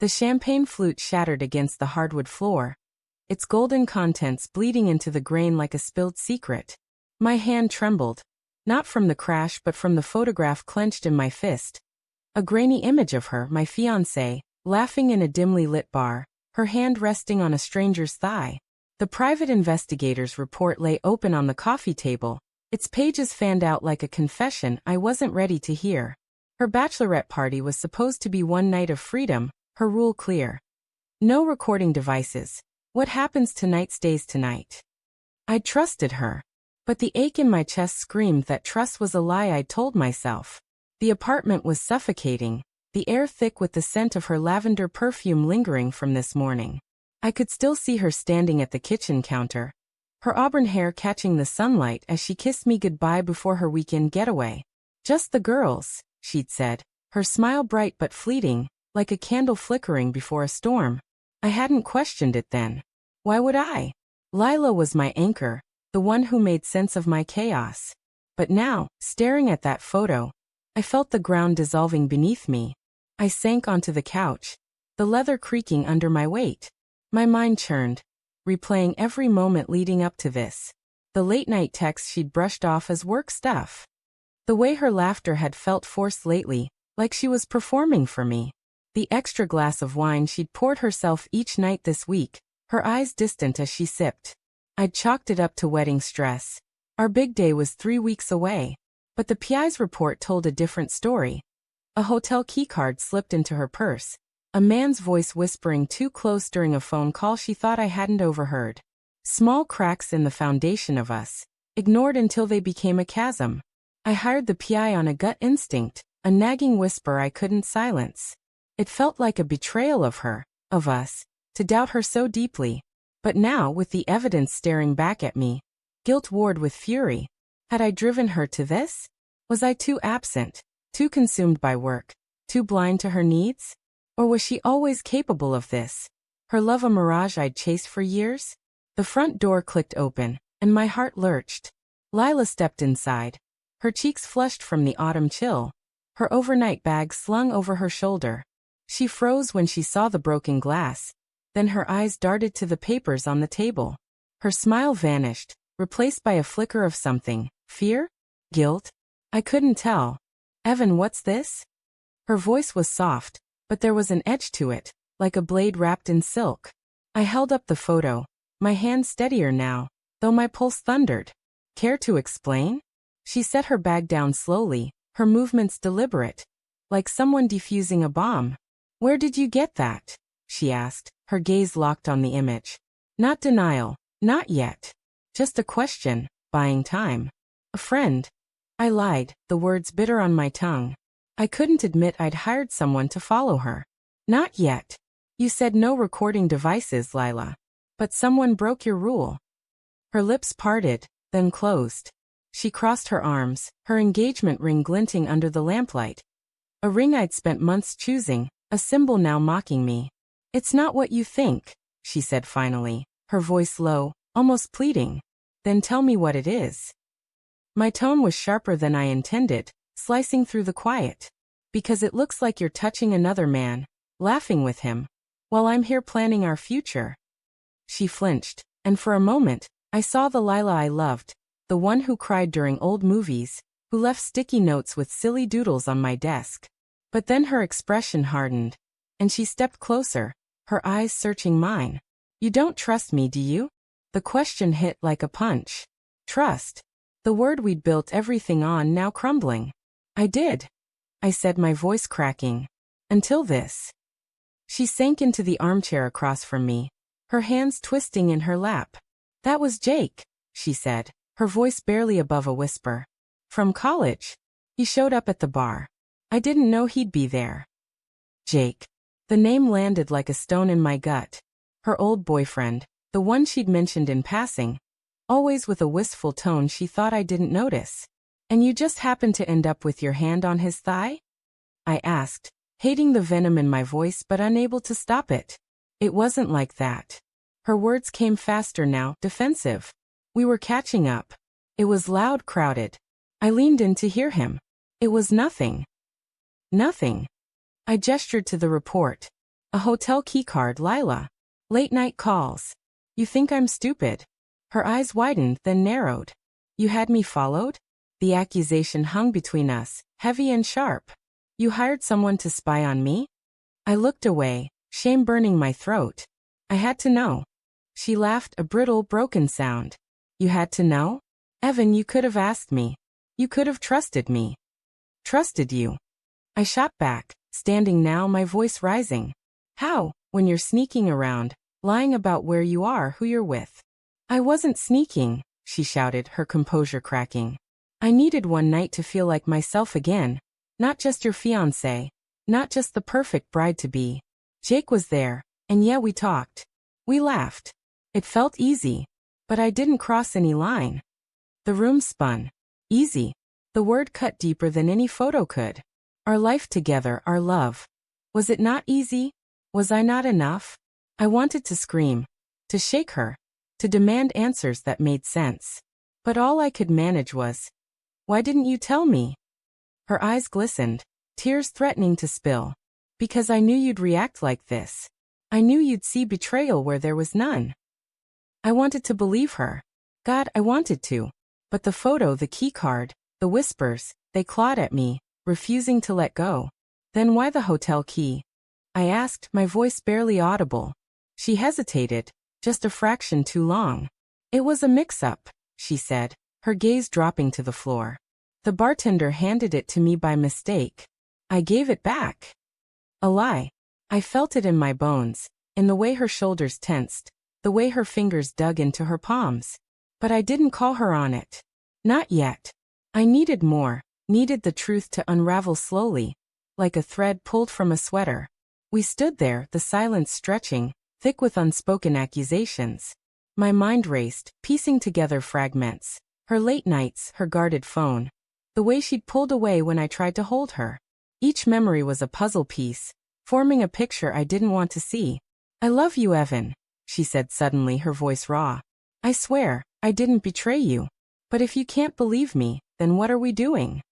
The champagne flute shattered against the hardwood floor, its golden contents bleeding into the grain like a spilled secret. My hand trembled, not from the crash but from the photograph clenched in my fist. A grainy image of her, my fiancée, laughing in a dimly lit bar, her hand resting on a stranger's thigh. The private investigator's report lay open on the coffee table, its pages fanned out like a confession I wasn't ready to hear. Her bachelorette party was supposed to be one night of freedom, her rule clear. No recording devices. What happens tonight stays tonight. I'd trusted her. But the ache in my chest screamed that trust was a lie I'd told myself. The apartment was suffocating, the air thick with the scent of her lavender perfume lingering from this morning. I could still see her standing at the kitchen counter, her auburn hair catching the sunlight as she kissed me goodbye before her weekend getaway. Just the girls, she'd said, her smile bright but fleeting, like a candle flickering before a storm. I hadn't questioned it then. Why would I? Lila was my anchor, the one who made sense of my chaos. But now, staring at that photo, I felt the ground dissolving beneath me. I sank onto the couch, the leather creaking under my weight. My mind churned, replaying every moment leading up to this. The late-night texts she'd brushed off as work stuff. The way her laughter had felt forced lately, like she was performing for me. The extra glass of wine she'd poured herself each night this week, her eyes distant as she sipped. I'd chalked it up to wedding stress. Our big day was 3 weeks away. But the PI's report told a different story. A hotel keycard slipped into her purse, a man's voice whispering too close during a phone call she thought I hadn't overheard. Small cracks in the foundation of us, ignored until they became a chasm. I hired the PI on a gut instinct, a nagging whisper I couldn't silence. It felt like a betrayal of her, of us, to doubt her so deeply. But now, with the evidence staring back at me, guilt warred with fury. Had I driven her to this? Was I too absent, too consumed by work, too blind to her needs? Or was she always capable of this? Her love a mirage I'd chased for years? The front door clicked open, and my heart lurched. Lila stepped inside, her cheeks flushed from the autumn chill, her overnight bag slung over her shoulder. She froze when she saw the broken glass, then her eyes darted to the papers on the table. Her smile vanished, replaced by a flicker of something. Fear? Guilt? I couldn't tell. Evan, what's this? Her voice was soft, but there was an edge to it, like a blade wrapped in silk. I held up the photo, my hand steadier now, though my pulse thundered. Care to explain? She set her bag down slowly, her movements deliberate, like someone defusing a bomb. Where did you get that? She asked, her gaze locked on the image. Not denial, not yet. Just a question, buying time. A friend. I lied, the words bitter on my tongue. I couldn't admit I'd hired someone to follow her. Not yet. You said no recording devices, Lila. But someone broke your rule. Her lips parted, then closed. She crossed her arms, her engagement ring glinting under the lamplight. A ring I'd spent months choosing, a symbol now mocking me. It's not what you think, she said finally, her voice low, almost pleading. Then tell me what it is. My tone was sharper than I intended, slicing through the quiet. Because it looks like you're touching another man, laughing with him, while I'm here planning our future. She flinched, and for a moment, I saw the Lila I loved, the one who cried during old movies, who left sticky notes with silly doodles on my desk. But then her expression hardened, and she stepped closer, her eyes searching mine. You don't trust me, do you? The question hit like a punch. Trust. The word we'd built everything on now crumbling. I did, I said, my voice cracking. Until this. She sank into the armchair across from me, her hands twisting in her lap. That was Jake, she said, her voice barely above a whisper. From college. He showed up at the bar. I didn't know he'd be there. Jake. The name landed like a stone in my gut. Her old boyfriend, the one she'd mentioned in passing, always with a wistful tone she thought I didn't notice. And you just happened to end up with your hand on his thigh? I asked, hating the venom in my voice but unable to stop it. It wasn't like that. Her words came faster now, defensive. We were catching up. It was loud, crowded. I leaned in to hear him. It was nothing. Nothing. I gestured to the report. A hotel keycard, Lila. Late night calls. You think I'm stupid? Her eyes widened, then narrowed. You had me followed? The accusation hung between us, heavy and sharp. You hired someone to spy on me? I looked away, shame burning my throat. I had to know. She laughed, a brittle, broken sound. You had to know? Evan, you could have asked me. You could have trusted me. Trusted you. I shot back, standing now, my voice rising. How, when you're sneaking around, lying about where you are, who you're with? I wasn't sneaking, she shouted, her composure cracking. I needed one night to feel like myself again. Not just your fiancé. Not just the perfect bride-to-be. Jake was there, and yeah, we talked. We laughed. It felt easy. But I didn't cross any line. The room spun. Easy. The word cut deeper than any photo could. Our life together, our love. Was it not easy? Was I not enough? I wanted to scream. To shake her. To demand answers that made sense. But all I could manage was, why didn't you tell me? Her eyes glistened, tears threatening to spill. Because I knew you'd react like this. I knew you'd see betrayal where there was none. I wanted to believe her. God, I wanted to. But the photo, the keycard, the whispers, they clawed at me, refusing to let go. Then why the hotel key? I asked, my voice barely audible. She hesitated, just a fraction too long. It was a mix-up, she said, her gaze dropping to the floor. The bartender handed it to me by mistake. I gave it back. A lie. I felt it in my bones, in the way her shoulders tensed, the way her fingers dug into her palms. But I didn't call her on it. Not yet. I needed more, needed the truth to unravel slowly, like a thread pulled from a sweater. We stood there, the silence stretching, thick with unspoken accusations. My mind raced, piecing together fragments. Her late nights, her guarded phone. The way she'd pulled away when I tried to hold her. Each memory was a puzzle piece, forming a picture I didn't want to see. I love you, Evan, she said suddenly, her voice raw. I swear, I didn't betray you. But if you can't believe me, then what are we doing?